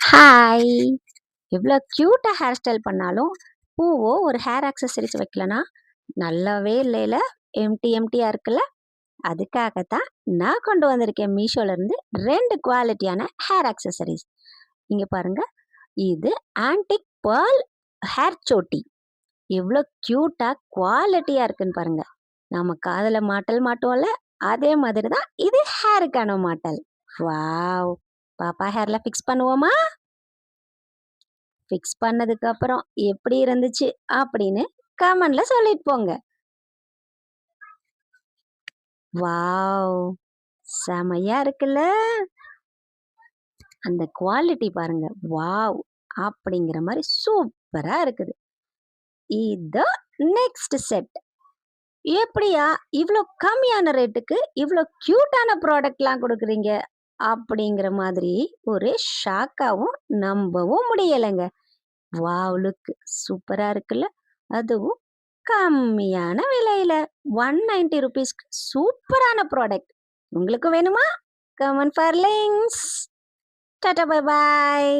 Hi! எவ்வளோ க்யூட்டா hair style பண்ணாலும், பூவோ ஒரு ஹேர் ஆக்சஸரீஸ் வைக்கலனா, நல்லாவே இல்லைல. எம்ப்டியா இருக்குல்ல. அதுக்காக தான் நான் கொண்டு வந்திருக்கேன் மீஷோலேருந்து 2 குவாலிட்டியான ஹேர் ஆக்சஸரீஸ். இங்க பாருங்க. இது ஆன்டிக் பேர்ல் ஹேர் சோட்டி. எவ்வளோ க்யூட்டா குவாலிட்டியா இருக்குன்னு பாருங்க. நம்ம காதுல மாட்டல் மாட்டுவோம்ல, அதே மாதிரி தான் இது ஹேருக்கான மாட்டல். வாவ்! பாப்பா ஹேர்ல ஃபிக்ஸ் பண்ணுவோமா? ஃபிக்ஸ் பண்ணதுக்கப்புறம் எப்படி இருந்துச்சு அப்படின்னு கமெண்ட்ல சொல்லிட்டு போங்க. வாவ்! செமையா இருக்குல்ல? அந்த குவாலிட்டி பாருங்க. வாவ்! அப்படிங்கிற மாரி சூப்பரா இருக்குது. இது நெக்ஸ்ட் செட். எப்படியா இவ்ளோ கம்மியான ரேட்டுக்கு இவ்ளோ கியூட்டான ப்ராடக்ட்லாம் குடுக்குறீங்க? அப்படிங்கிற மாதிரி ஒரே ஷாக்காவும் நம்பவும் முடியலைங்க. வாவ்! லுக் சூப்பரா இருக்குல்ல? அதுவும் கம்மியான விலையில ₹190 சூப்பரான ப்ராடக்ட். உங்களுக்கு வேணுமா? Comment for links. Tata bye bye.